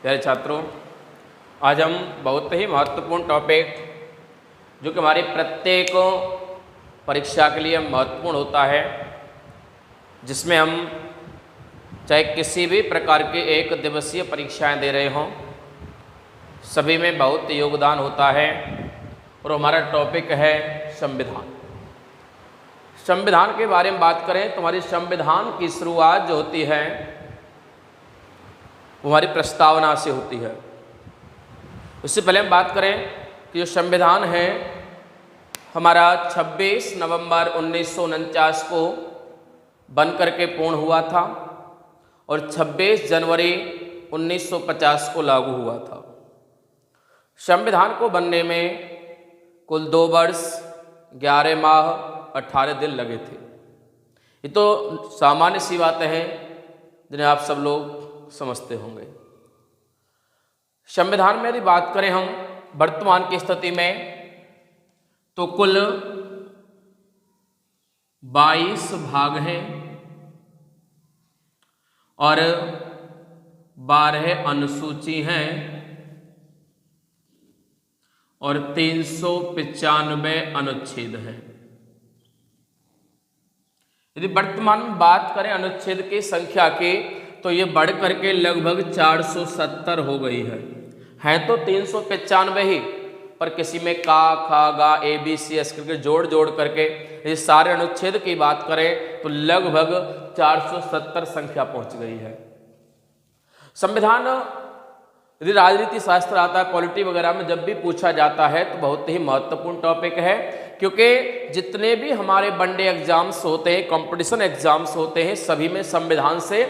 प्यारे छात्रों, आज हम बहुत ही महत्वपूर्ण टॉपिक जो कि हमारी प्रत्येक परीक्षा के लिए महत्वपूर्ण होता है, जिसमें हम चाहे किसी भी प्रकार के एक दिवसीय परीक्षाएं दे रहे हों, सभी में बहुत योगदान होता है। और हमारा टॉपिक है संविधान। संविधान के बारे में बात करें तो हमारी संविधान की शुरुआत जो होती है वो हमारी प्रस्तावना से होती है। उससे पहले हम बात करें कि जो संविधान है हमारा 26 नवंबर 1949 को बन करके पूर्ण हुआ था और 26 जनवरी 1950 को लागू हुआ था। संविधान को बनने में कुल 2 वर्ष 11 माह 18 दिन लगे थे। ये तो सामान्य सी बातें हैं जिन्हें आप सब लोग समझते होंगे। संविधान में यदि बात करें हम वर्तमान की स्थिति में तो कुल 22 भाग हैं और 12 अनुसूची हैं और 395 अनुच्छेद हैं। यदि वर्तमान में बात करें अनुच्छेद की संख्या की तो ये बढ़ करके लगभग 470 हो गई है तो 395 ही, पर किसी में का, खा, गा, ए, बी, सी, एस करके जोड़ करके ये सारे अनुच्छेद की बात करें तो लगभग 470 संख्या पहुंच गई है। संविधान यदि राजनीति शास्त्र आता है, पॉलिटी वगैरह में जब भी पूछा जाता है तो बहुत ही महत्वपूर्ण टॉपिक है, क्योंकि जितने भी हमारे वनडे एग्जाम्स होते हैं, कंपटीशन एग्जाम्स होते हैं, सभी में संविधान से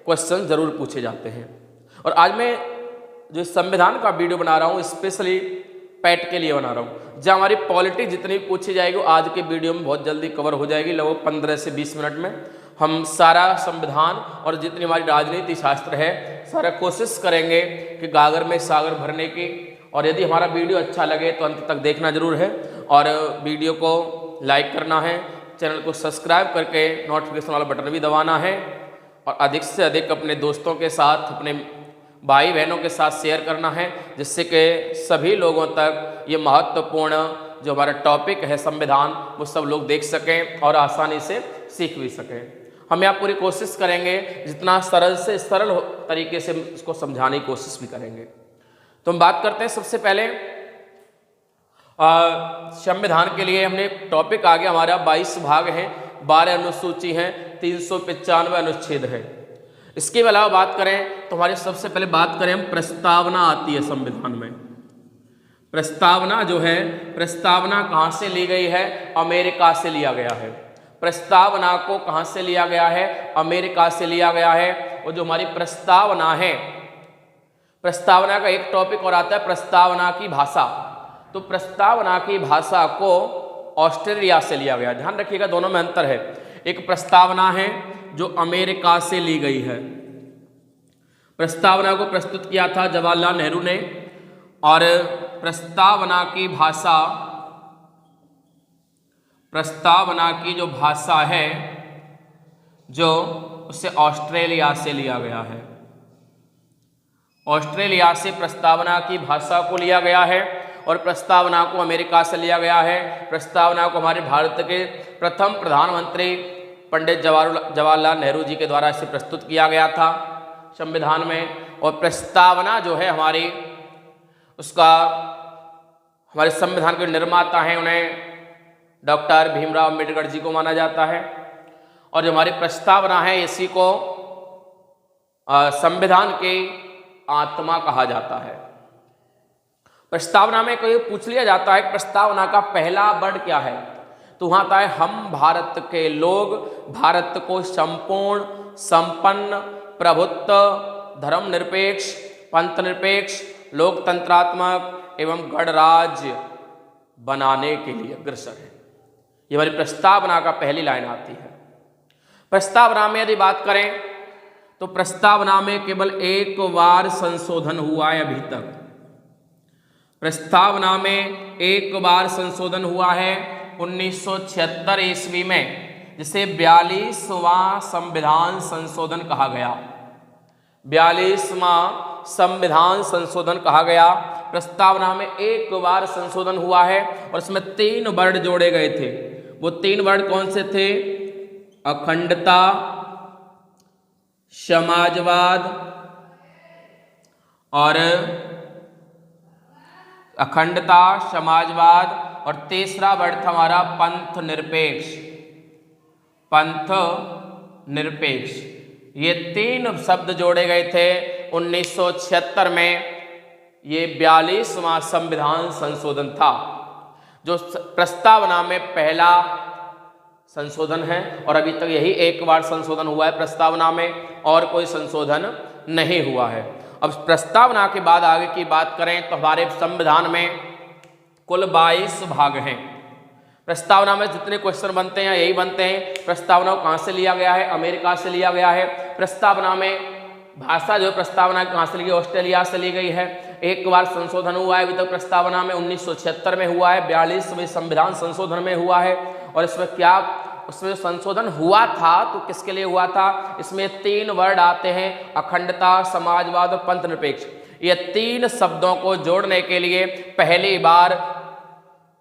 क्वेश्चन जरूर पूछे जाते हैं। और आज मैं जो संविधान का वीडियो बना रहा हूँ स्पेशली पैट के लिए बना रहा हूँ, जहाँ हमारी पॉलिटिक्स जितनी पूछी जाएगी आज के वीडियो में बहुत जल्दी कवर हो जाएगी। लगभग 15 से 20 मिनट में हम सारा संविधान और जितनी हमारी राजनीति शास्त्र है सारा कोशिश करेंगे कि गागर में सागर भरने की। और यदि हमारा वीडियो अच्छा लगे तो अंत तक देखना जरूर है और वीडियो को लाइक करना है, चैनल को सब्सक्राइब करके नोटिफिकेशन वाला बटन भी दबाना है और अधिक से अधिक अपने दोस्तों के साथ, अपने भाई बहनों के साथ शेयर करना है, जिससे कि सभी लोगों तक ये महत्वपूर्ण जो हमारा टॉपिक है संविधान वो सब लोग देख सकें और आसानी से सीख भी सकें। हम यहाँ पूरी कोशिश करेंगे जितना सरल से सरल तरीके से इसको समझाने की कोशिश भी करेंगे। तो हम बात करते हैं सबसे पहले संविधान के लिए हमने टॉपिक आ गया हमारा 22 भाग हैं, 12 अनुसूची हैं, 395 अनुच्छेद है। इसके अलावा बात करें तो हमारे सबसे पहले बात करें हम प्रस्तावना आती है संविधान में। प्रस्तावना जो है, प्रस्तावना कहाँ से ली गई है? अमेरिका से लिया गया है। प्रस्तावना को कहाँ से लिया गया है? अमेरिका से लिया गया है। और जो हमारी प्रस्तावना है, प्रस्तावना का एक टॉपिक और आता है प्रस्तावना की भाषा। तो प्रस्तावना की भाषा को ऑस्ट्रेलिया से लिया गया। ध्यान रखिएगा दोनों में अंतर है। एक प्रस्तावना है जो अमेरिका से ली गई है। प्रस्तावना को प्रस्तुत किया था जवाहरलाल नेहरू ने और प्रस्तावना की भाषा, प्रस्तावना की जो भाषा है जो उसे ऑस्ट्रेलिया से लिया गया है। ऑस्ट्रेलिया से प्रस्तावना की भाषा को लिया गया है और प्रस्तावना को अमेरिका से लिया गया है। प्रस्तावना को हमारे भारत के प्रथम प्रधानमंत्री पंडित जवाहरलाल नेहरू जी के द्वारा इसे प्रस्तुत किया गया था संविधान में। और प्रस्तावना जो है हमारी, उसका हमारे संविधान के निर्माता हैं उन्हें डॉक्टर भीमराव अम्बेडकर जी को माना जाता है। और जो हमारी प्रस्तावना है इसी को संविधान की आत्मा कहा जाता है। प्रस्तावना में कोई पूछ लिया जाता है प्रस्तावना का पहला वर्ड क्या है, तो वहाँ आता है हम भारत के लोग भारत को संपूर्ण, संपन्न, प्रभुत्व, धर्मनिरपेक्ष, पंथनिरपेक्ष, लोकतंत्रात्मक एवं गणराज्य बनाने के लिए अग्रसर है। ये हमारी प्रस्तावना का पहली लाइन आती है। प्रस्तावना में यदि बात करें तो प्रस्तावना में केवल एक बार संशोधन हुआ है अभी तक। प्रस्तावना में एक बार संशोधन हुआ है 1976 ईस्वी में, जिसे 42वां संविधान संशोधन कहा गया। 42वां संविधान संशोधन कहा गया। प्रस्तावना में एक बार संशोधन हुआ है और इसमें 3 वर्ड जोड़े गए थे। वो 3 वर्ड कौन से थे? अखंडता, समाजवाद और अखंडता, समाजवाद और तीसरा वर्ड था हमारा पंथ निरपेक्ष। पंथ निरपेक्ष, ये 3 शब्द जोड़े गए थे 1976 में। ये 42वां संविधान संशोधन था, जो प्रस्तावना में पहला संशोधन है और अभी तक यही एक बार संशोधन हुआ है प्रस्तावना में, और कोई संशोधन नहीं हुआ है। अब प्रस्तावना के बाद आगे की बात करें तो हमारे संविधान में कुल 22 भाग हैं। प्रस्तावना में जितने क्वेश्चन बनते हैं यही बनते हैं। प्रस्तावना को कहाँ से लिया गया है? अमेरिका से लिया गया है। प्रस्तावना में भाषा जो प्रस्तावना कहाँ से ली गई? ऑस्ट्रेलिया से ली गई है। एक बार संशोधन हुआ है अभी तक प्रस्तावना में 1976 में हुआ है, 42वें संविधान संशोधन में हुआ है। और इसमें क्या उसमें संशोधन हुआ था तो किसके लिए हुआ था? इसमें 3 वर्ड आते हैं, अखंडता, समाजवाद और पंथ निरपेक्ष। ये 3 शब्दों को जोड़ने के लिए पहली बार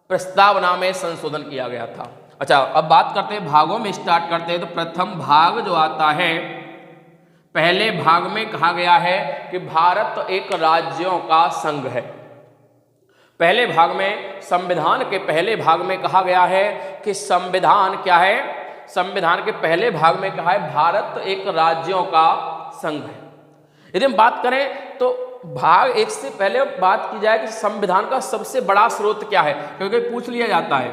प्रस्तावना में संशोधन किया गया था। अच्छा, अब बात करते हैं भागों में, स्टार्ट करते हैं। तो प्रथम भाग जो आता है, पहले भाग में कहा गया है कि भारत एक राज्यों का संघ है। पहले भाग में, संविधान के पहले भाग में कहा गया है कि संविधान क्या है? संविधान के पहले भाग में कहा है भारत एक राज्यों का संघ है। यदि हम बात करें तो भाग 1 से पहले बात की जाए कि संविधान का सबसे बड़ा स्रोत क्या है, क्योंकि पूछ लिया जाता है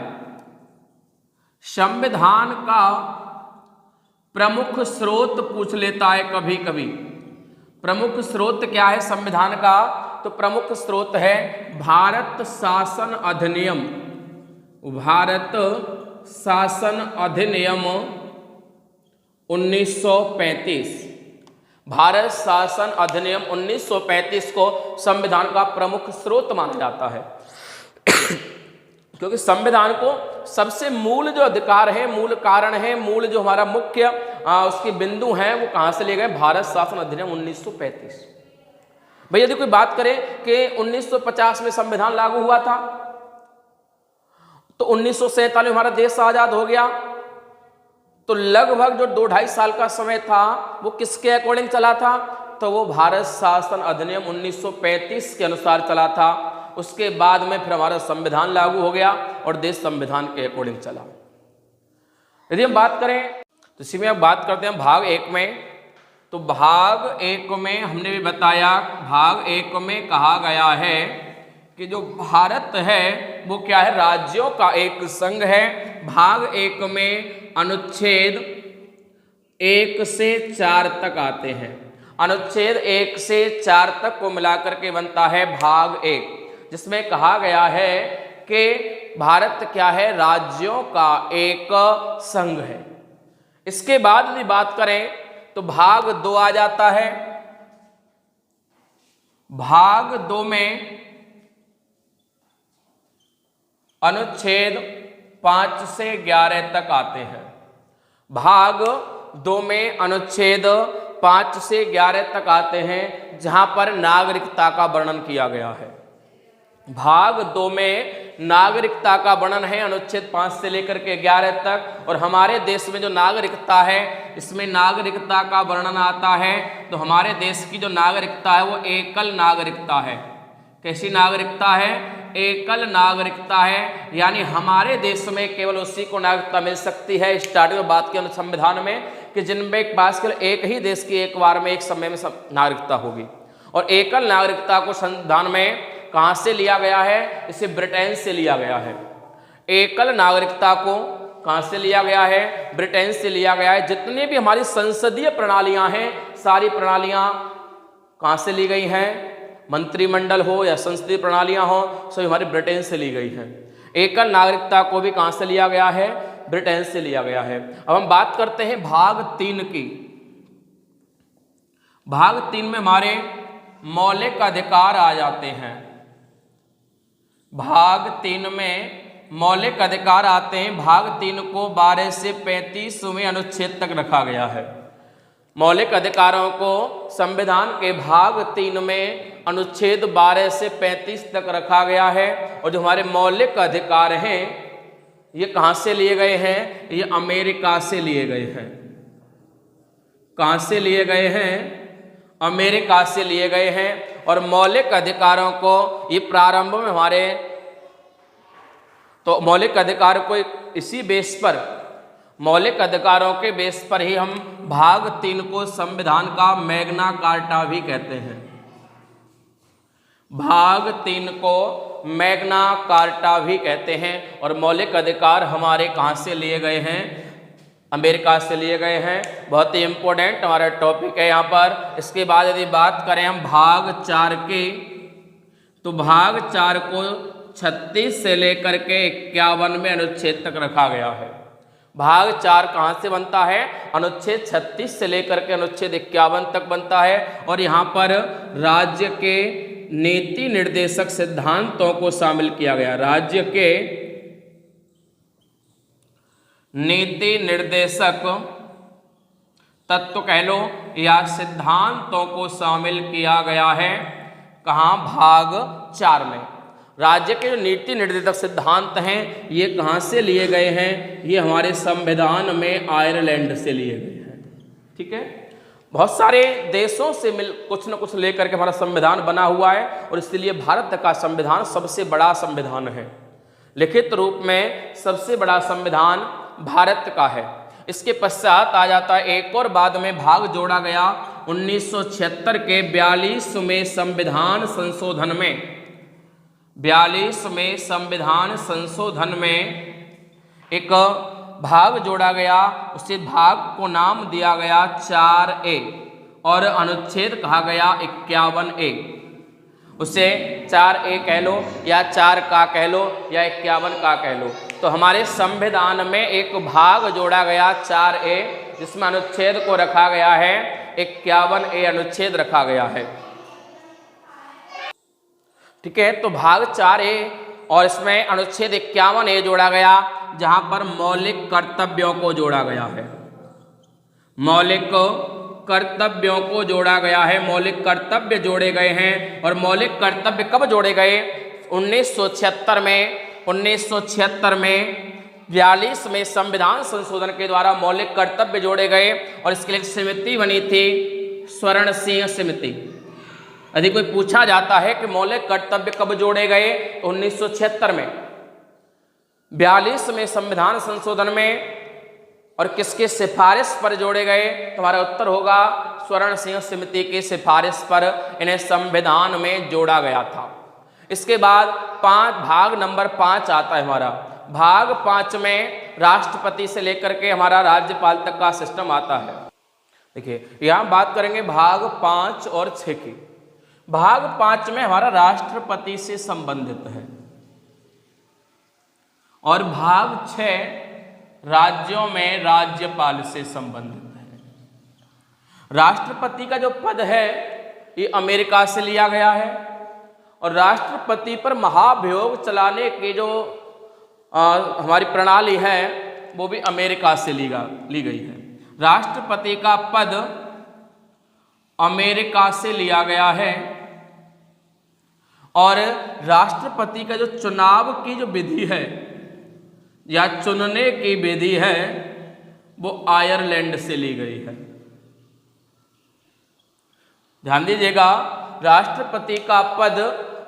संविधान का प्रमुख स्रोत पूछ लेता है कभी कभी। प्रमुख स्रोत क्या है संविधान का? तो प्रमुख स्रोत है भारत शासन अधिनियम। भारत शासन अधिनियम 1935। भारत शासन अधिनियम 1935 को संविधान का प्रमुख स्रोत माना जाता है क्योंकि संविधान को सबसे मूल जो अधिकार है, मूल कारण है, मूल जो हमारा मुख्य उसके बिंदु हैं वो कहाँ से लिए गए? भारत शासन अधिनियम 1935। भाई यदि कोई बात करे कि 1950 में संविधान लागू हुआ था तो 1947 में हमारा देश आजाद हो गया, तो लगभग जो 2-2.5 साल का समय था वो किसके अकॉर्डिंग चला था? तो वो भारत शासन अधिनियम 1935 के अनुसार चला था। उसके बाद में फिर हमारा संविधान लागू हो गया और देश संविधान के अकॉर्डिंग चला। यदि हम बात करें तो इसी में अब बात करते हैं भाग 1 में। तो भाग 1 में हमने भी बताया, भाग 1 में कहा गया है कि जो भारत है वो क्या है? राज्यों का एक संघ है। भाग 1 में अनुच्छेद 1 से 4 तक आते हैं। अनुच्छेद 1 से 4 तक को मिलाकर के बनता है भाग 1, जिसमें कहा गया है कि भारत क्या है? राज्यों का एक संघ है। इसके बाद यदि बात करें तो भाग 2 आ जाता है। भाग 2 में अनुच्छेद 5 से 11 तक आते हैं। भाग 2 में अनुच्छेद 5 से 11 तक आते हैं, जहां पर नागरिकता का वर्णन किया गया है। भाग 2 में नागरिकता का वर्णन है अनुच्छेद 5 से लेकर के 11 तक। और हमारे देश में जो नागरिकता है, इसमें नागरिकता का वर्णन आता है। तो हमारे देश की जो नागरिकता है वो एकल नागरिकता है। कैसी नागरिकता है? एकल नागरिकता है, यानी हमारे देश में केवल उसी को नागरिकता मिल सकती है। स्टार्टिंग में बात की संविधान में कि जिनमें पास केवल एक ही देश की एक बार में एक समय में नागरिकता होगी। और एकल नागरिकता को संविधान में कहाँ से लिया गया है? इसे ब्रिटेन से लिया गया है। एकल नागरिकता को कहाँ से लिया गया है? ब्रिटेन से लिया गया है। जितनी भी हमारी संसदीय प्रणालियाँ हैं, सारी प्रणालियाँ कहाँ से ली गई हैं? मंत्रिमंडल हो या संसदीय प्रणालियाँ हो, सभी हमारी ब्रिटेन से ली गई हैं। एकल नागरिकता को भी कहाँ से लिया गया है? ब्रिटेन से लिया गया है। अब हम बात करते हैं भाग 3 की। भाग 3 में हमारे मौलिक अधिकार आ जाते हैं। भाग 3 में मौलिक अधिकार आते हैं। भाग 3 को 12 से 35वें अनुच्छेद तक रखा गया है। मौलिक अधिकारों को संविधान के भाग 3 में अनुच्छेद 12 से 35 तक रखा गया है। और जो हमारे मौलिक अधिकार हैं ये कहाँ से लिए गए हैं? ये अमेरिका से लिए गए हैं। कहाँ से लिए गए हैं? अमेरिका से लिए गए हैं। और मौलिक अधिकारों को ये प्रारंभ में हमारे तो मौलिक अधिकार को इसी बेस पर, मौलिक अधिकारों के बेस पर ही हम भाग 3 को संविधान का मैग्ना कार्टा भी कहते हैं। भाग 3 को मैग्ना कार्टा भी कहते हैं। और मौलिक अधिकार हमारे कहाँ से लिए गए हैं? अमेरिका से लिए गए हैं। बहुत ही इंपॉर्टेंट हमारा टॉपिक है यहाँ पर। इसके बाद यदि बात करें हम भाग 4 की, तो भाग 4 को 36 से लेकर के 51वें अनुच्छेद तक रखा गया है। भाग 4 कहाँ से बनता है? अनुच्छेद 36 से लेकर के अनुच्छेद 51 तक बनता है। और यहाँ पर राज्य के नीति निर्देशक सिद्धांतों को शामिल किया गया। राज्य के नीति निर्देशक तत्व कह लो या सिद्धांतों को शामिल किया गया है। कहाँ? भाग 4 में। राज्य के जो नीति निर्देशक सिद्धांत हैं ये कहाँ से लिए गए हैं? ये हमारे संविधान में आयरलैंड से लिए गए हैं। ठीक है, बहुत सारे देशों से कुछ न कुछ लेकर के हमारा संविधान बना हुआ है। और इसलिए भारत का संविधान सबसे बड़ा संविधान है। लिखित रूप में सबसे बड़ा संविधान भारत का है। इसके पश्चात आ जाता है एक और बाद में भाग जोड़ा गया 1976 के 42वें संविधान संशोधन में। 42वें संविधान संशोधन में एक भाग जोड़ा गया। उसी भाग को नाम दिया गया 4A और अनुच्छेद कहा गया 51A। उसे 4A कह लो या 4 का कह लो या 51 का कह लो। तो हमारे संविधान में एक भाग जोड़ा गया 4A जिसमें अनुच्छेद को रखा गया है 51A अनुच्छेद रखा गया है। ठीक है, तो भाग 4A और इसमें अनुच्छेद 51A जोड़ा गया जहां पर मौलिक कर्तव्यों को जोड़ा गया है। मौलिक कर्तव्यों को जोड़ा गया है। मौलिक कर्तव्य जोड़े गए हैं। और मौलिक कर्तव्य कब जोड़े गए? 1976 में। 1976 में 42वें संविधान संशोधन के द्वारा मौलिक कर्तव्य जोड़े गए। और इसके लिए एक समिति बनी थी, स्वर्ण सिंह समिति। यदि कोई पूछा जाता है कि मौलिक कर्तव्य कब जोड़े गए, तो 1976 में 42वें संविधान संशोधन में। और किसके सिफारिश पर जोड़े गए? तुम्हारा उत्तर होगा स्वर्ण सिंह समिति की सिफारिश पर इन्हें संविधान में जोड़ा गया था। इसके बाद भाग नंबर 5 आता है हमारा। भाग 5 में राष्ट्रपति से लेकर के हमारा राज्यपाल तक का सिस्टम आता है। देखिए यहाँ बात करेंगे भाग 5 और 6 की। भाग 5 में हमारा राष्ट्रपति से संबंधित है। और भाग 6 राज्यों में राज्यपाल से संबंधित है। राष्ट्रपति का जो पद है ये अमेरिका से लिया गया है। और राष्ट्रपति पर महाभियोग चलाने की जो हमारी प्रणाली है वो भी अमेरिका से ली गई है। राष्ट्रपति का पद अमेरिका से लिया गया है। और राष्ट्रपति का जो चुनाव की जो विधि है या चुनने की विधि है वो आयरलैंड से ली गई है। ध्यान दीजिएगा, राष्ट्रपति का पद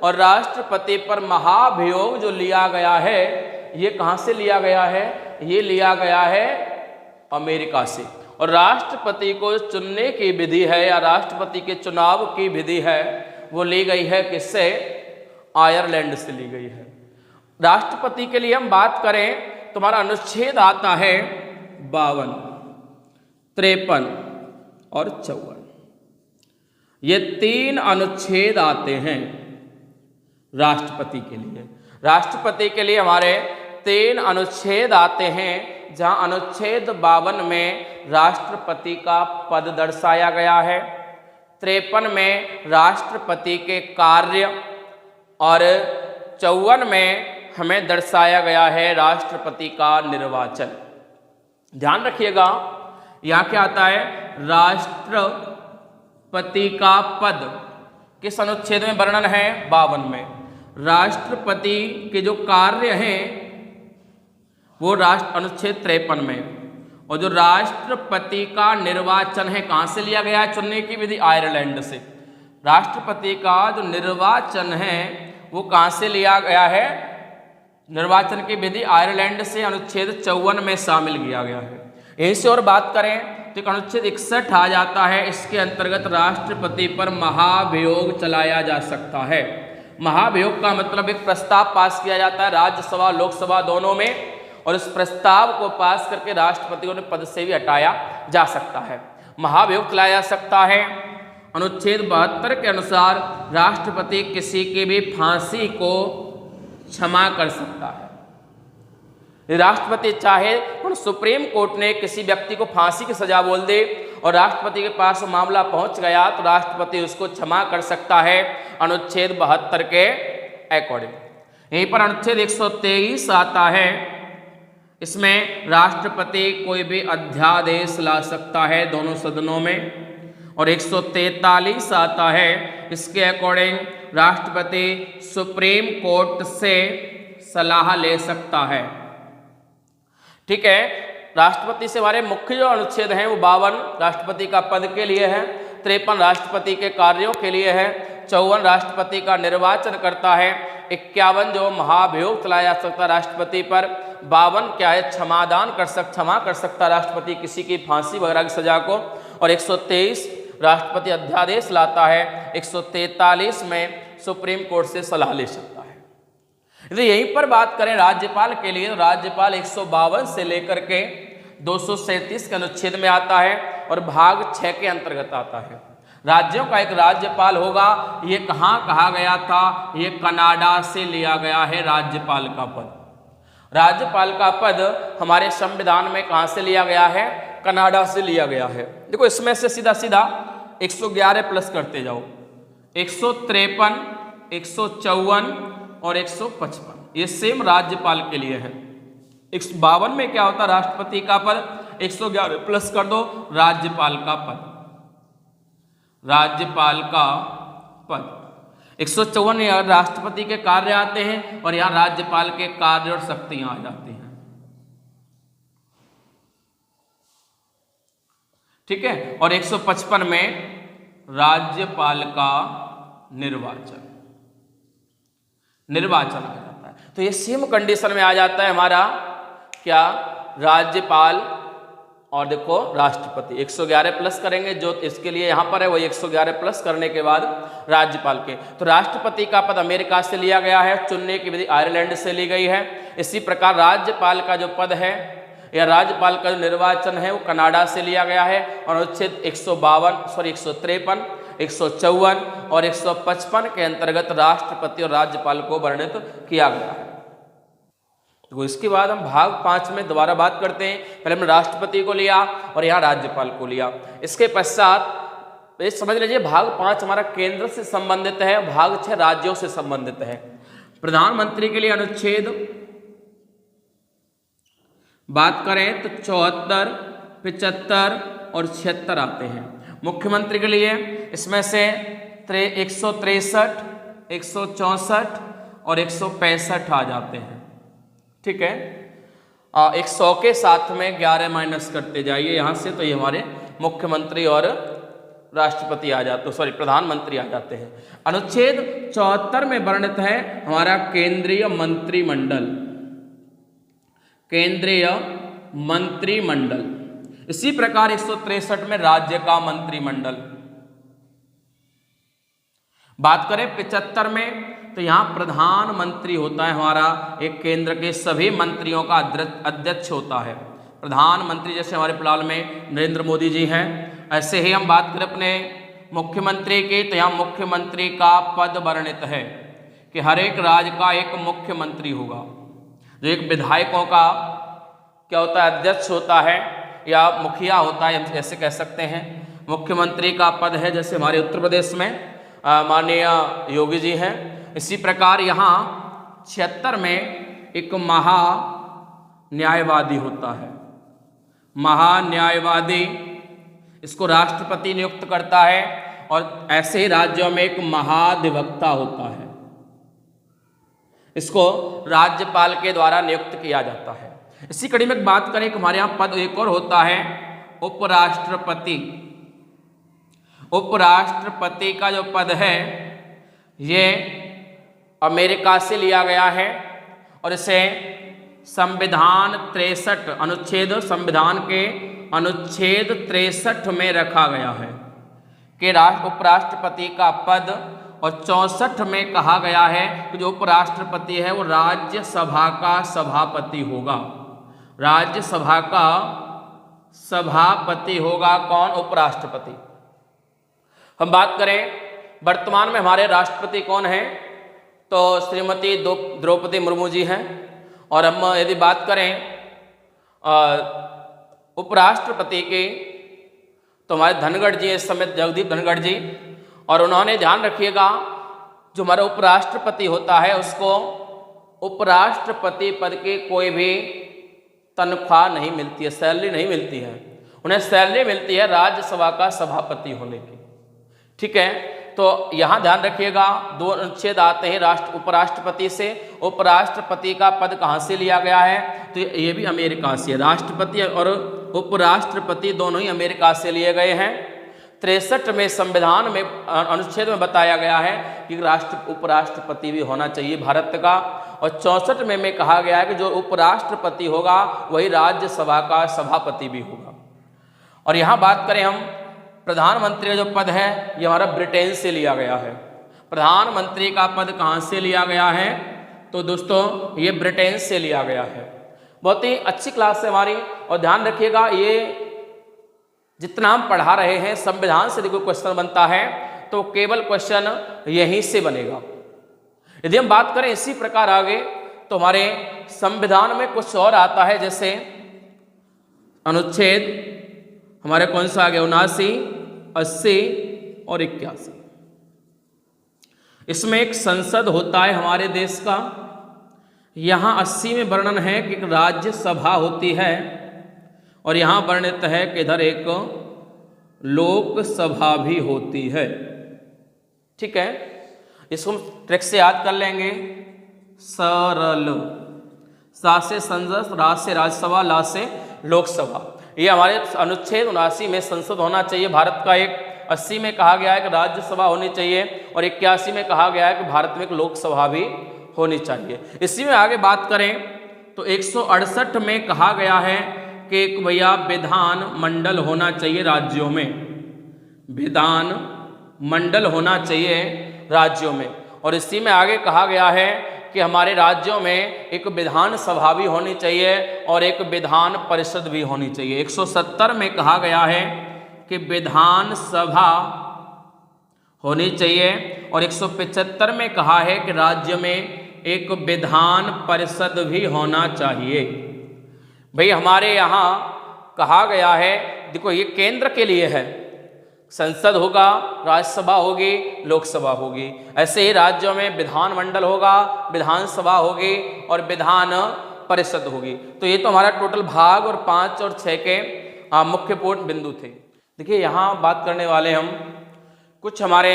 और राष्ट्रपति पर महाभियोग जो लिया गया है ये कहाँ से लिया गया है? ये लिया गया है अमेरिका से। और राष्ट्रपति को चुनने की विधि है या राष्ट्रपति के चुनाव की विधि है वो ली गई है किससे? आयरलैंड से ली गई है। राष्ट्रपति के लिए हम बात करें तो हमारा अनुच्छेद आता है 52, 53 और 54। ये 3 अनुच्छेद आते हैं राष्ट्रपति के लिए। राष्ट्रपति के लिए हमारे 3 अनुच्छेद आते हैं जहां अनुच्छेद 52 में राष्ट्रपति का पद दर्शाया गया है, 53 में राष्ट्रपति के कार्य और 54 में हमें दर्शाया गया है राष्ट्रपति का निर्वाचन। ध्यान रखिएगा यहाँ क्या आता है राष्ट्रपति का पद किस अनुच्छेद में वर्णन है? 52 में। राष्ट्रपति के जो कार्य हैं वो अनुच्छेद 53 में। और जो राष्ट्रपति का निर्वाचन है कहाँ से लिया गया है चुनने की विधि? आयरलैंड से। राष्ट्रपति का जो निर्वाचन है वो कहाँ से लिया गया है? निर्वाचन की विधि आयरलैंड से अनुच्छेद 54 में शामिल किया गया है। यहीं से और बात करें तो अनुच्छेद 61 आ जाता है। इसके अंतर्गत राष्ट्रपति पर महाभियोग चलाया जा सकता है। महाभियोग का मतलब एक प्रस्ताव पास किया जाता है राज्यसभा लोकसभा दोनों में, और इस प्रस्ताव को पास करके राष्ट्रपति को पद से भी हटाया जा सकता है। महाभियोग चलाया जा सकता है। अनुच्छेद 72 के अनुसार राष्ट्रपति किसी की भी फांसी को क्षमा कर सकता है। राष्ट्रपति चाहे तो सुप्रीम कोर्ट ने किसी व्यक्ति को फांसी की सजा बोल दे और राष्ट्रपति के पास मामला पहुंच गया तो राष्ट्रपति उसको क्षमा कर सकता है अनुच्छेद 72 के अकॉर्डिंग। यहीं पर अनुच्छेद 123 आता है। इसमें राष्ट्रपति कोई भी अध्यादेश ला सकता है दोनों सदनों में। और 143 आता है। इसके अकॉर्डिंग राष्ट्रपति सुप्रीम कोर्ट से सलाह ले सकता है। ठीक है। राष्ट्रपति से हमारे मुख्य जो अनुच्छेद हैं वो 52 राष्ट्रपति का पद के लिए है, 53 राष्ट्रपति के कार्यों के लिए है, 54 राष्ट्रपति का निर्वाचन करता है, 51 जो महाभियोग चलाया जा सकता राष्ट्रपति पर, 52 क्या है क्षमा कर सकता राष्ट्रपति किसी की फांसी वगैरह की सजा को, और 123 राष्ट्रपति अध्यादेश लाता है, 143 में सुप्रीम कोर्ट से सलाह ले सकता है। तो यहीं पर बात करें राज्यपाल के लिए, राज्यपाल 152 से लेकर के 237 के अनुच्छेद में आता है और भाग 6 के अंतर्गत आता है। राज्यों का एक राज्यपाल होगा। ये कहाँ कहा गया था? ये कनाडा से लिया गया है राज्यपाल का पद। राज्यपाल का पद हमारे संविधान में कहाँ से लिया गया है? कनाडा से लिया गया है। देखो इसमें से सीधा सीधा 111 प्लस करते जाओ, 153, 154 और 155 ये सेम राज्यपाल के लिए है। 152 में क्या होता? राष्ट्रपति का पद, 111 प्लस कर दो राज्यपाल का पद, राज्यपाल का पद। 154 राष्ट्रपति के कार्य आते हैं और यहाँ राज्यपाल के कार्य और शक्तियां आ जाती हैं। ठीक है। और 155 में राज्यपाल का निर्वाचन आ जाता है। तो ये सेम कंडीशन में आ जाता है हमारा क्या? राज्यपाल और देखो राष्ट्रपति। 111 प्लस करेंगे जो इसके लिए यहाँ पर है वही 111 प्लस करने के बाद राज्यपाल के। तो राष्ट्रपति का पद अमेरिका से लिया गया है, चुनने की विधि आयरलैंड से ली गई है। इसी प्रकार राज्यपाल का जो पद है या राज्यपाल का जो निर्वाचन है वो कनाडा से लिया गया है। और अनुच्छेद 153, 154 और 155 के अंतर्गत राष्ट्रपति और राज्यपाल को वर्णित किया गया है। तो इसके बाद हम भाग 5 में दोबारा बात करते हैं। पहले हमने राष्ट्रपति को लिया और यहाँ राज्यपाल को लिया। इसके पश्चात ये समझ लीजिए भाग 5 हमारा केंद्र से संबंधित है, भाग 6 राज्यों से संबंधित है। प्रधानमंत्री के लिए अनुच्छेद बात करें तो 74, 75 और 76 आते हैं। मुख्यमंत्री के लिए इसमें से 163, 164 और 165 आ जाते हैं। ठीक है। 100 के साथ में 11 माइनस करते जाइए यहाँ से, तो ये हमारे मुख्यमंत्री और राष्ट्रपति आ जाते, सॉरी प्रधानमंत्री आ जाते हैं। अनुच्छेद 74 में वर्णित है हमारा केंद्रीय मंत्रिमंडल, केंद्रीय मंत्रिमंडल। इसी प्रकार 163 में राज्य का मंत्रिमंडल। बात करें 75 में तो यहाँ प्रधानमंत्री होता है हमारा, एक केंद्र के सभी मंत्रियों का अध्यक्ष होता है प्रधानमंत्री। जैसे हमारे फिलहाल में नरेंद्र मोदी जी हैं, ऐसे ही हम बात करें अपने मुख्यमंत्री की तो यहाँ मुख्यमंत्री का पद वर्णित है कि हर एक राज्य का एक मुख्यमंत्री होगा, जो एक विधायकों का क्या होता है अध्यक्ष होता है या मुखिया होता है, ऐसे कह सकते हैं। मुख्यमंत्री का पद है जैसे हमारे उत्तर प्रदेश में माननीय योगी जी हैं। इसी प्रकार यहाँ 76 में एक महान्यायवादी होता है, महान्यायवादी। इसको राष्ट्रपति नियुक्त करता है, और ऐसे ही राज्यों में एक महाधिवक्ता होता है, इसको राज्यपाल के द्वारा नियुक्त किया जाता है। इसी कड़ी में बात करें कि हमारे यहाँ पद एक और होता है उपराष्ट्रपति। उपराष्ट्रपति का जो पद है ये अमेरिका से लिया गया है, और इसे संविधान 63 अनुच्छेद संविधान के अनुच्छेद 63 में रखा गया है कि उपराष्ट्रपति का पद, और 64 में कहा गया है कि जो उपराष्ट्रपति है वो राज्यसभा का सभापति होगा। राज्यसभा का सभापति होगा कौन? उपराष्ट्रपति। हम बात करें वर्तमान में हमारे राष्ट्रपति कौन है, तो श्रीमती द्रौपदी मुर्मू जी हैं। और हम यदि बात करें उपराष्ट्रपति की, तो हमारे धनखड़ जी इस समय, जगदीप धनखड़ जी, और उन्होंने ध्यान रखिएगा जो हमारा उपराष्ट्रपति होता है उसको उपराष्ट्रपति पद की कोई भी तनख्वाह नहीं मिलती है, सैलरी नहीं मिलती है, उन्हें सैलरी मिलती है राज्यसभा का सभापति होने की। ठीक है, तो यहाँ ध्यान रखिएगा दो अनुच्छेद आते हैं उपराष्ट्रपति से। उपराष्ट्रपति का पद कहाँ से लिया गया है, तो ये भी अमेरिका से। राष्ट्रपति और उपराष्ट्रपति दोनों ही अमेरिका से लिए गए हैं। 63 में संविधान में अनुच्छेद में बताया गया है कि उपराष्ट्रपति भी होना चाहिए भारत का, और 64 में कहा गया है कि जो उपराष्ट्रपति होगा वही राज्यसभा का सभापति भी होगा। और यहाँ बात करें हम प्रधानमंत्री का जो पद है ये हमारा ब्रिटेन से लिया गया है। प्रधानमंत्री का पद कहाँ से लिया गया है, तो दोस्तों ये ब्रिटेन से लिया गया है। बहुत ही अच्छी क्लास है हमारी, और ध्यान रखिएगा ये जितना हम पढ़ा रहे हैं संविधान से कोई क्वेश्चन बनता है तो केवल क्वेश्चन यहीं से बनेगा। यदि हम बात करें इसी प्रकार आगे, तो हमारे संविधान में कुछ और आता है, जैसे अनुच्छेद हमारे कौन सा आ गया, 79, 80 और 81। इसमें एक संसद होता है हमारे देश का। यहाँ 80 में वर्णन है कि एक राज्यसभा होती है, और यहाँ वर्णित है कि इधर एक लोकसभा भी होती है। ठीक है, इसको ट्रिक से याद कर लेंगे। सरल, सा से संसद, राज से राज्यसभा, ला से लोकसभा। ये हमारे अनुच्छेद 79 में संसद होना चाहिए भारत का एक, 80 में कहा गया है कि राज्यसभा होनी चाहिए, और 81 में कहा गया है कि भारत में एक लोकसभा भी होनी चाहिए। इसी में आगे बात करें तो 168 में कहा गया है कि एक भैया विधान मंडल होना चाहिए राज्यों में, विधान मंडल होना चाहिए राज्यों में। और इसी में आगे कहा गया है कि हमारे राज्यों में एक विधान सभा भी होनी चाहिए और एक विधान परिषद भी होनी चाहिए। 170 में कहा गया है कि विधान सभा होनी चाहिए, और 175 में कहा है कि राज्य में एक विधान परिषद भी होना चाहिए। भाई हमारे यहाँ कहा गया है, देखो ये केंद्र के लिए है, संसद होगा, राज्यसभा होगी, लोकसभा होगी। ऐसे ही राज्यों में विधानमंडल होगा, विधानसभा होगी और विधान परिषद होगी। तो ये तो हमारा टोटल भाग और 5 और 6 के मुख्य पूर्ण बिंदु थे। देखिए यहाँ बात करने वाले हम कुछ हमारे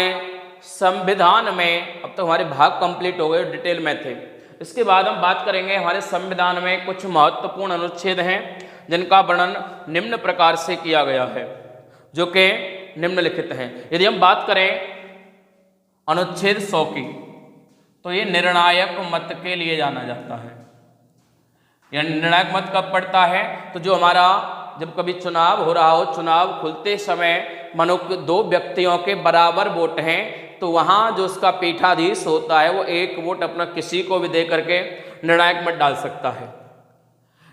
संविधान में, अब तो हमारे भाग कंप्लीट हो गए, डिटेल में थे। इसके बाद हम बात करेंगे हमारे संविधान में कुछ महत्वपूर्ण अनुच्छेद हैं जिनका वर्णन निम्न प्रकार से किया गया है, जो कि निम्नलिखित हैं। यदि हम बात करें अनुच्छेद 100 की, तो ये निर्णायक मत के लिए जाना जाता है। यह निर्णायक मत कब पड़ता है, तो जो हमारा जब कभी चुनाव हो रहा हो, चुनाव खुलते समय मानो 2 व्यक्तियों के बराबर वोट हैं, तो वहाँ जो उसका पीठाधीश होता है वो 1 वोट अपना किसी को भी दे करके निर्णायक मत डाल सकता है।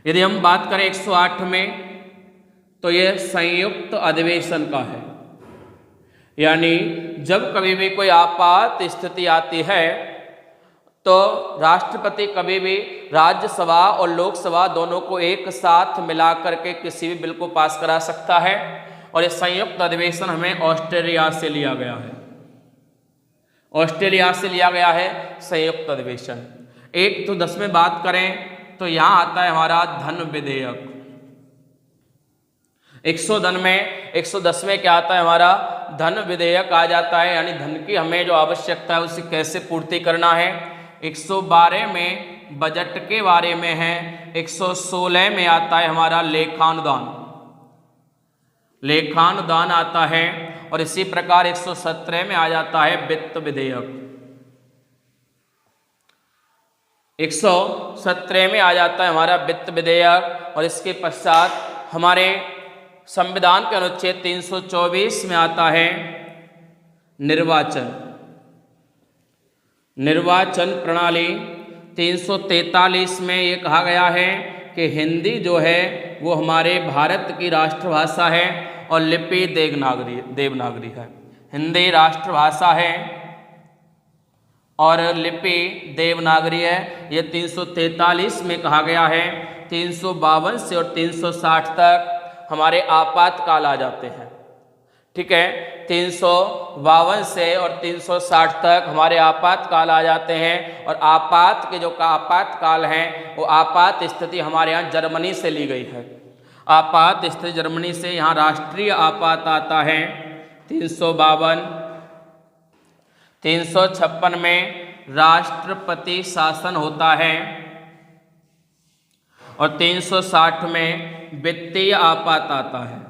यदि हम बात करें 108 में, तो ये संयुक्त अधिवेशन का है, यानी जब कभी भी कोई आपात स्थिति आती है तो राष्ट्रपति कभी भी राज्यसभा और लोकसभा दोनों को एक साथ मिलाकर के किसी भी बिल को पास करा सकता है। और ये संयुक्त अधिवेशन हमें ऑस्ट्रेलिया से लिया गया है, ऑस्ट्रेलिया से लिया गया है संयुक्त अधिवेशन। 1 तो 10 में बात करें तो यहाँ आता है हमारा धन विधेयक। 110 में क्या आता है हमारा धन विधेयक आ जाता है, यानी धन की हमें जो आवश्यकता है उसे कैसे पूर्ति करना है। 112 में बजट के बारे में है। 116 में आता है हमारा लेखानुदान आता है। और इसी प्रकार 117 में आ जाता है वित्त विधेयक। 117 में आ जाता है हमारा वित्त विधेयक। और इसके पश्चात हमारे संविधान के अनुच्छेद 324 में आता है निर्वाचन प्रणाली। 343 में ये कहा गया है कि हिंदी जो है वो हमारे भारत की राष्ट्रभाषा है और लिपि देवनागरी है। हिंदी राष्ट्रभाषा है और लिपि देवनागरी है, ये 343 में कहा गया है। 352 से और 360 तक हमारे आपातकाल आ जाते हैं। ठीक है, 352 से और 360 तक हमारे आपातकाल आ जाते हैं। और आपातकाल हैं वो आपात स्थिति हमारे यहाँ जर्मनी से ली गई है। आपात स्थिति जर्मनी से, यहाँ राष्ट्रीय आपात आता है 352। 356 में राष्ट्रपति शासन होता है। और 360 में वित्तीय आपात आता है।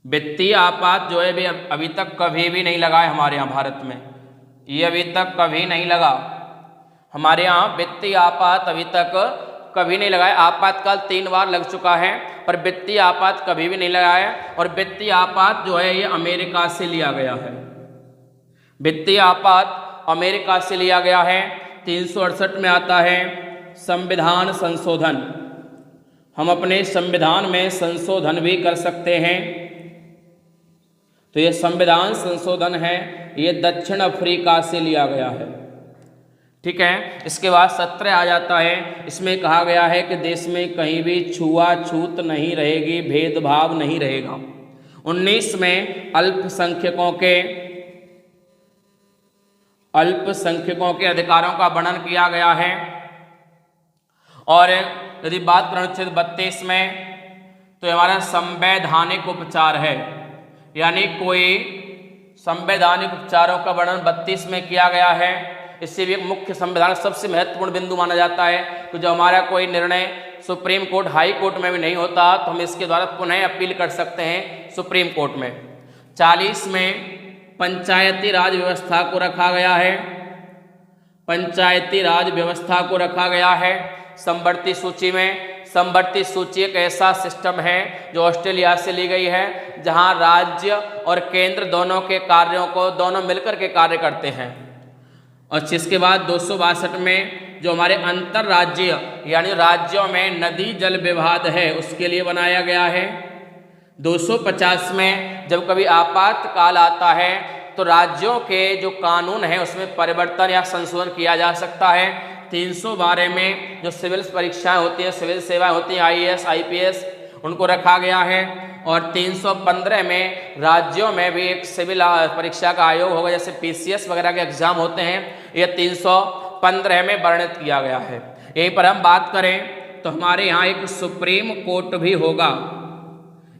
वित्तीय आपात जो है अभी तक कभी भी नहीं लगा है हमारे यहाँ भारत में, ये अभी तक कभी नहीं लगा हमारे यहाँ। वित्तीय आपात अभी तक कभी नहीं लगा है। आपातकाल 3 बार लग चुका है पर वित्तीय आपात कभी भी नहीं लगा है। और वित्तीय आपात जो है ये अमेरिका से लिया गया है। वित्तीय आपात अमेरिका से लिया गया है। 368 में आता है संविधान संशोधन। हम अपने संविधान में संशोधन भी कर सकते हैं। तो ये संविधान संशोधन है, ये दक्षिण अफ्रीका से लिया गया है। ठीक है, इसके बाद 17 आ जाता है। इसमें कहा गया है कि देश में कहीं भी छुआछूत नहीं रहेगी, भेदभाव नहीं रहेगा। 19 में अल्पसंख्यकों के अधिकारों का वर्णन किया गया है। और यदि बात करें अनुच्छेद 32 में तो हमारा संवैधानिक उपचार है, यानी कोई संवैधानिक उपचारों का वर्णन 32 में किया गया है। इससे भी एक मुख्य संवैधान सबसे महत्वपूर्ण बिंदु माना जाता है कि जो हमारा कोई निर्णय सुप्रीम कोर्ट, हाई कोर्ट में भी नहीं होता तो हम इसके द्वारा पुनः अपील कर सकते हैं सुप्रीम कोर्ट में। 40 में पंचायती राज व्यवस्था को रखा गया है। पंचायती राज व्यवस्था को रखा गया है समवर्ती सूची में। समवर्ती सूची एक ऐसा सिस्टम है जो ऑस्ट्रेलिया से ली गई है, जहां राज्य और केंद्र दोनों के कार्यों को दोनों मिलकर के कार्य करते हैं। और इसके बाद 262 में जो हमारे अंतर्राज्यीय यानी राज्यों में नदी जल विवाद है उसके लिए बनाया गया है। 250 में जब कभी आपातकाल आता है तो राज्यों के जो कानून है उसमें परिवर्तन या संशोधन किया जा सकता है। 312 में जो सिविल परीक्षाएं होती हैं, सिविल सेवाएं होती हैं, IAS IPS, उनको रखा गया है। और 315 में राज्यों में भी एक सिविल परीक्षा का आयोग होगा, जैसे PCS वगैरह के एग्जाम होते हैं, ये 315 में वर्णित किया गया है। यहीं पर हम बात करें तो हमारे यहाँ एक सुप्रीम कोर्ट भी होगा,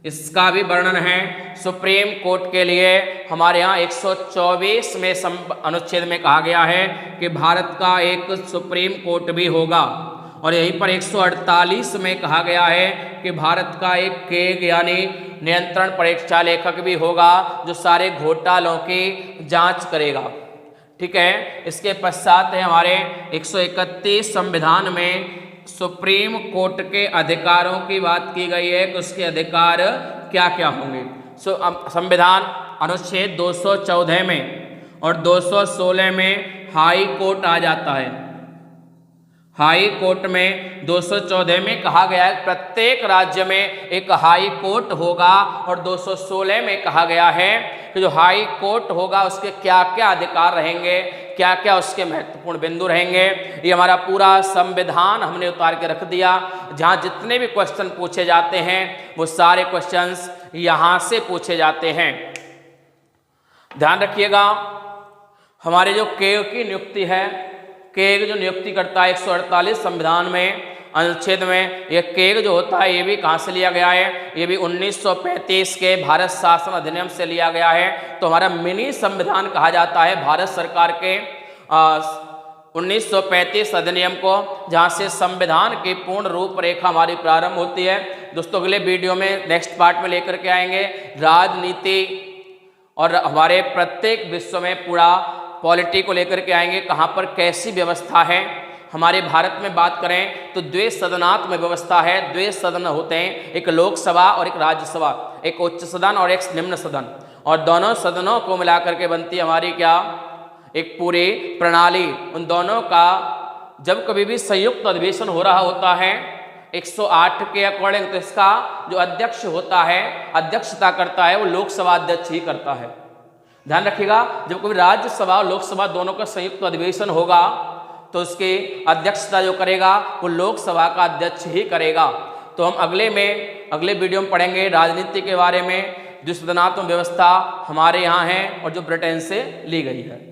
इसका भी वर्णन है। सुप्रीम कोर्ट के लिए हमारे यहाँ 124 में अनुच्छेद में कहा गया है कि भारत का एक सुप्रीम कोर्ट भी होगा। और यहीं पर 148 में कहा गया है कि भारत का एक केग यानी नियंत्रण परीक्षा लेखक भी होगा जो सारे घोटालों की जांच करेगा। ठीक है, इसके पश्चात है हमारे 131 संविधान में सुप्रीम कोर्ट के अधिकारों की बात की गई है कि उसके अधिकार क्या क्या होंगे। संविधान अनुच्छेद 214 में और 216 में हाई कोर्ट आ जाता है। हाई कोर्ट में 214 में कहा गया है प्रत्येक राज्य में एक हाई कोर्ट होगा। और 216 में कहा गया है कि जो हाई कोर्ट होगा उसके क्या क्या अधिकार रहेंगे, क्या क्या उसके महत्वपूर्ण बिंदु रहेंगे। ये हमारा पूरा संविधान हमने उतार के रख दिया। जहाँ जितने भी क्वेश्चन पूछे जाते हैं वो सारे क्वेश्चंस यहाँ से पूछे जाते हैं। ध्यान रखिएगा, हमारे जो केग की नियुक्ति है, केग जो नियुक्ति करता है 148 संविधान में, अनुच्छेद में ये केग जो होता है ये भी कहाँ से लिया गया है, ये भी 1935 के भारत शासन अधिनियम से लिया गया है। तो हमारा मिनी संविधान कहा जाता है भारत सरकार के 1935 अधिनियम को, जहाँ से संविधान की पूर्ण रूपरेखा हमारी प्रारंभ होती है। दोस्तों अगले वीडियो में नेक्स्ट पार्ट में लेकर के आएंगे राजनीति और हमारे प्रत्येक विश्व में पूरा पॉलिटी को लेकर के आएंगे, कहाँ पर कैसी व्यवस्था है। हमारे भारत में बात करें तो द्वै सदनात्मक व्यवस्था है, द्वै सदन होते हैं, एक लोकसभा और एक राज्यसभा, एक उच्च सदन और एक निम्न सदन, और दोनों सदनों को मिलाकर के बनती है हमारी क्या, एक पूरी प्रणाली। उन दोनों का जब कभी भी संयुक्त अधिवेशन हो रहा होता है 108 के अकॉर्डिंग, तो इसका जो अध्यक्ष होता है, अध्यक्षता करता है, वो लोकसभा अध्यक्ष ही करता है। ध्यान रखिएगा, जब कभी राज्यसभा और लोकसभा दोनों का संयुक्त अधिवेशन होगा तो उसकी अध्यक्षता जो करेगा वो लोकसभा का अध्यक्ष ही करेगा। तो हम अगले वीडियो में पढ़ेंगे राजनीति के बारे में, द्विसदनात्मक व्यवस्था हमारे यहाँ है और जो ब्रिटेन से ली गई है।